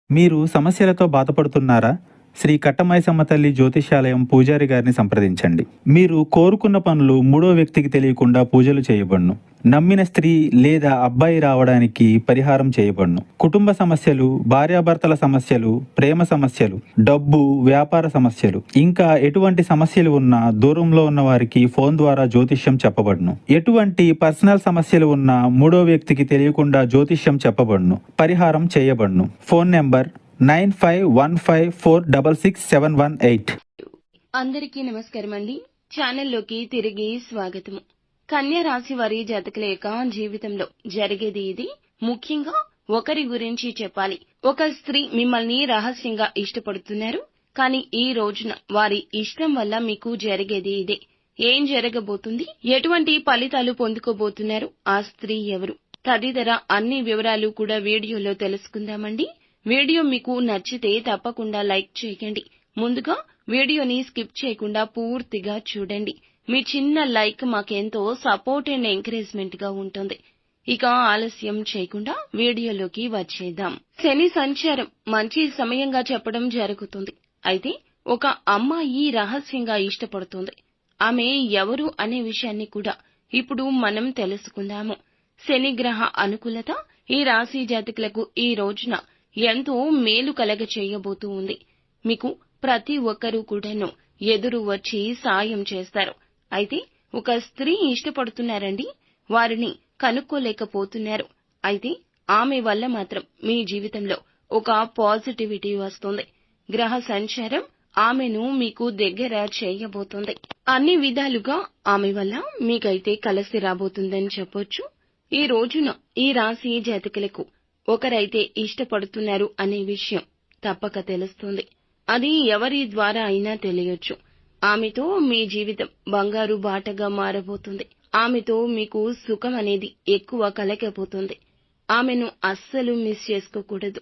మీరు సమస్యలతో బాధపడుతున్నారా? శ్రీ కట్టమైసమ్మ తల్లి జ్యోతిష్యాలయం పూజారి గారిని సంప్రదించండి. మీరు కోరుకున్న పనులు మూడో వ్యక్తికి తెలియకుండా పూజలు చేయబడును. నమ్మిన స్త్రీ లేదా అబ్బాయి రావడానికి పరిహారం చేయబడును. కుటుంబ సమస్యలు, భార్యాభర్తల సమస్యలు, ప్రేమ సమస్యలు, డబ్బు, వ్యాపార సమస్యలు, ఇంకా ఎటువంటి సమస్యలు ఉన్నా దూరంలో ఉన్న వారికి ఫోన్ ద్వారా జ్యోతిష్యం చెప్పబడును. ఎటువంటి పర్సనల్ సమస్యలు ఉన్నా మూడో వ్యక్తికి తెలియకుండా జ్యోతిష్యం చెప్పబడును, పరిహారం చేయబడును. Phone number 9515466718. అందరికీ నమస్కారం అండి. ఛానల్లోకి తిరిగి స్వాగతము. కన్యా రాశి వారి జాతకుల యొక్క జీవితంలో జరిగేది ఇది. ముఖ్యంగా ఒకరి గురించి చెప్పాలి. ఒక స్త్రీ మిమ్మల్ని రహస్యంగా ఇష్టపడుతున్నారు, కానీ ఈ రోజున వారి ఇష్టం వల్ల మీకు జరిగేది ఇదే. ఏం జరగబోతుంది, ఎటువంటి ఫలితాలు పొందుకోబోతున్నారు, ఆ స్త్రీ ఎవరు, తదితర అన్ని వివరాలు కూడా వీడియోలో తెలుసుకుందామండి. వీడియో మీకు నచ్చితే తప్పకుండా లైక్ చేయండి. ముందుగా వీడియోని స్కిప్ చేయకుండా పూర్తిగా చూడండి. మీ చిన్న లైక్ మాకెంతో సపోర్ట్ అండ్ ఎంకరేజ్మెంట్ గా ఉంటుంది. ఇక ఆలస్యం చేయకుండా వీడియోలోకి వచ్చేద్దాం. శని సంచారం మంచి సమయంగా చెప్పడం జరుగుతుంది. అయితే ఒక అమ్మాయి రహస్యంగా ఇష్టపడుతుంది. ఆమె ఎవరు అనే విషయాన్ని కూడా ఇప్పుడు మనం తెలుసుకుందాము. శని గ్రహ అనుకూలత ఈ రాశి జాతకులకు ఈ రోజున ఎంతో మేలు కలగ చేయబోతూ ఉంది. మీకు ప్రతి ఒక్కరూ కూడాను ఎదురు వచ్చి సాయం చేస్తారు. అయితే ఒక స్త్రీ ఇష్టపడుతున్నారండి, వారిని కనుక్కోలేకపోతున్నారు. అయితే ఆమె వల్ల మాత్రం మీ జీవితంలో ఒక పాజిటివిటీ వస్తుంది. గ్రహ సంచారం ఆమెను మీకు దగ్గర చేయబోతుంది. అన్ని విధాలుగా ఆమె వల్ల మీకైతే కలిసి రాబోతుందని చెప్పొచ్చు. ఈ రోజున ఈ రాశి జాతకులకు ఒకరైతే ఇష్టపడుతున్నారు అనే విషయం తప్పక తెలుస్తుంది. అది ఎవరి ద్వారా అయినా తెలియొచ్చు. ఆమెతో మీ జీవితం బంగారు బాటగా మారబోతుంది. ఆమెతో మీకు సుఖం అనేది ఎక్కువ కలగబోతుంది. ఆమెను అస్సలు మిస్ చేసుకోకూడదు.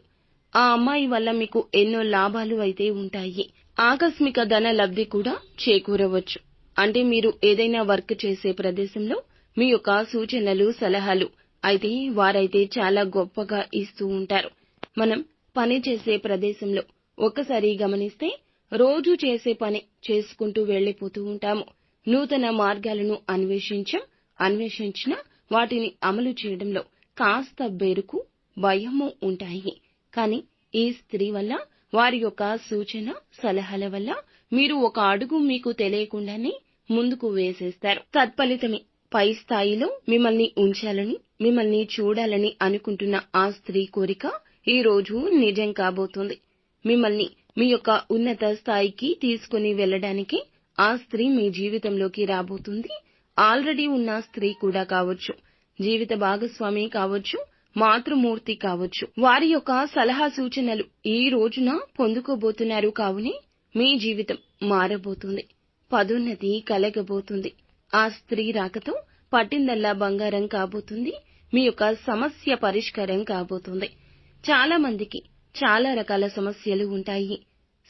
ఆ అమ్మాయి వల్ల మీకు ఎన్నో లాభాలు అయితే ఉంటాయి. ఆకస్మిక ధన లబ్ధి కూడా చేకూరవచ్చు. అంటే మీరు ఏదైనా వర్క్ చేసే ప్రదేశంలో మీ యొక్క సూచనలు, సలహాలు అయితే వారైతే చాలా గొప్పగా ఇస్తూ ఉంటారు. మనం పని చేసే ప్రదేశంలో ఒక్కసారి గమనిస్తే రోజు చేసే పని చేసుకుంటూ వెళ్లిపోతూ ఉంటాము. నూతన మార్గాలను అన్వేషించినా వాటిని అమలు చేయడంలో కాస్త బెరుకు, భయము ఉంటాయి. కానీ ఈ స్త్రీ వల్ల, వారి యొక్క సూచన, సలహాల వల్ల మీరు ఒక అడుగు మీకు తెలియకుండానే ముందుకు వేసేస్తారు. తత్ఫలితమే పై స్థాయిలో మిమ్మల్ని ఉంచాలని, మిమ్మల్ని చూడాలని అనుకుంటున్న ఆ స్త్రీ కోరిక ఈ రోజు నిజం కాబోతుంది. మిమ్మల్ని మీ యొక్క ఉన్నత స్థాయికి తీసుకుని వెళ్లడానికి ఆ స్త్రీ మీ జీవితంలోకి రాబోతుంది. ఆల్రెడీ ఉన్న స్త్రీ కూడా కావచ్చు, జీవిత భాగస్వామి కావచ్చు, మాతృమూర్తి కావచ్చు. వారి యొక్క సలహా సూచనలు ఈ రోజున పొందుకోబోతున్నారు. కావునే మీ జీవితం మారబోతుంది, పదోన్నతి కలగబోతుంది. ఆ స్త్రీ రాకతో పట్టిందల్లా బంగారం కాబోతుంది. మీ యొక్క సమస్య పరిష్కారం కాబోతుంది. చాలా మందికి చాలా రకాల సమస్యలు ఉంటాయి.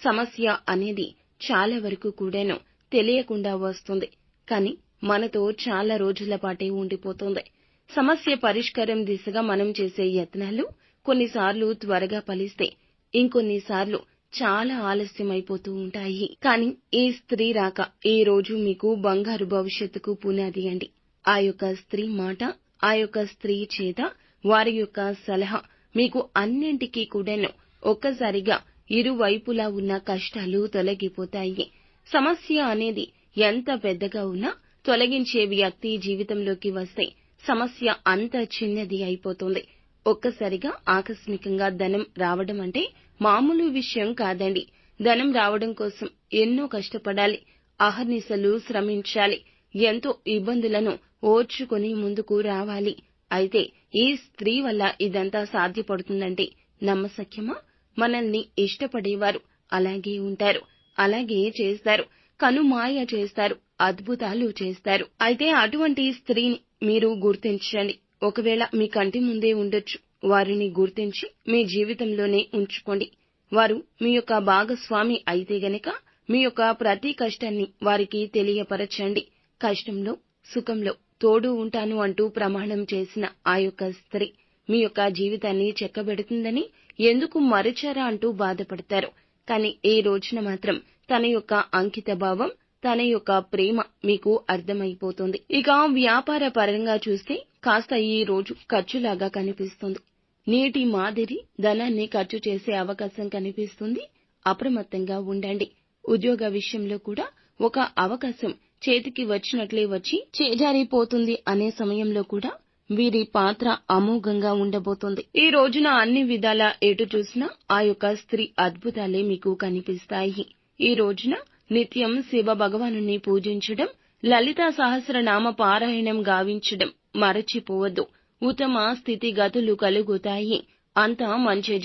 సమస్య అనేది చాలా వరకు కూడాను తెలియకుండా వస్తుంది, కానీ మనతో చాలా రోజుల పాటే ఉండిపోతుంది. సమస్య పరిష్కారం దిశగా మనం చేసే యత్నాలు కొన్నిసార్లు త్వరగా ఫలిస్తే, ఇంకొన్నిసార్లు చాలా ఆలస్యమైపోతూ ఉంటాయి. కానీ ఈ స్త్రీ రాక ఈ రోజు మీకు బంగారు భవిష్యత్తుకు పునాది అండి. ఆ యొక్క స్త్రీ మాట, ఆ యొక్క స్త్రీ చేత, వారి యొక్క సలహా మీకు అన్నింటికీ కూడాను ఒక్కసారిగా ఇరువైపులా ఉన్న కష్టాలు తొలగిపోతాయి. సమస్య అనేది ఎంత పెద్దగా ఉన్నా తొలగించే వ్యక్తి జీవితంలోకి వస్తే సమస్య అంత చిన్నది అయిపోతుంది. ఒక్కసారిగా ఆకస్మికంగా ధనం రావడం అంటే మామూలు విషయం కాదండి. ధనం రావడం కోసం ఎన్నో కష్టపడాలి, అహర్నిశలు శ్రమించాలి, ఎంతో ఇబ్బందులను ఓర్చుకొని ముందుకు రావాలి. అయితే ఈ స్త్రీ వల్ల ఇదంతా సాధ్యపడుతుందంటే నమ్మశక్యమా? మనల్ని ఇష్టపడేవారు అలాగే ఉంటారు, అలాగే చేస్తారు, కనుమాయ చేస్తారు, అద్భుతాలు చేస్తారు. అయితే అటువంటి స్త్రీని మీరు గుర్తించండి. ఒకవేళ మీ కంటి ముందే ఉండొచ్చు. వారిని గుర్తించి మీ జీవితంలోనే ఉంచుకోండి. వారు మీ యొక్క భాగస్వామి అయితే గనక మీ యొక్క ప్రతి కష్టాన్ని వారికి తెలియపరచండి. కష్టంలో, సుఖంలో తోడు ఉంటాను అంటూ ప్రమాణం చేసిన ఆ యొక్క స్త్రీ మీ యొక్క జీవితాన్ని చెక్కబెడుతుందని ఎందుకు మరిచారా అంటూ బాధపడతారు. కానీ ఈ రోజున మాత్రం తన యొక్క అంకిత భావం, తన యొక్క ప్రేమ మీకు అర్థమైపోతుంది. ఇక వ్యాపార పరంగా చూస్తే కాస్త ఈ రోజు ఖర్చులాగా కనిపిస్తుంది. నీటి మాదిరి ధనాన్ని ఖర్చు చేసే అవకాశం కనిపిస్తుంది. అప్రమత్తంగా ఉండండి. ఉద్యోగ విషయంలో కూడా ఒక అవకాశం చేతికి వచ్చినట్లే వచ్చి చేజారిపోతుంది అనే సమయంలో కూడా వీరి పాత్ర అమోఘంగా ఉండబోతోంది. ఈ రోజున అన్ని విధాలా ఎటు చూసినా ఆ యొక్క స్త్రీ అద్భుతాలే మీకు కనిపిస్తాయి. ఈ రోజున నిత్యం శివ భగవానుని పూజించడం, లలితా సహస్రనామ పారాయణం గావించడం మరచిపోవద్దు. ఉత్తమ స్థితిగతులు కలుగుతాయి. అంతా మంచి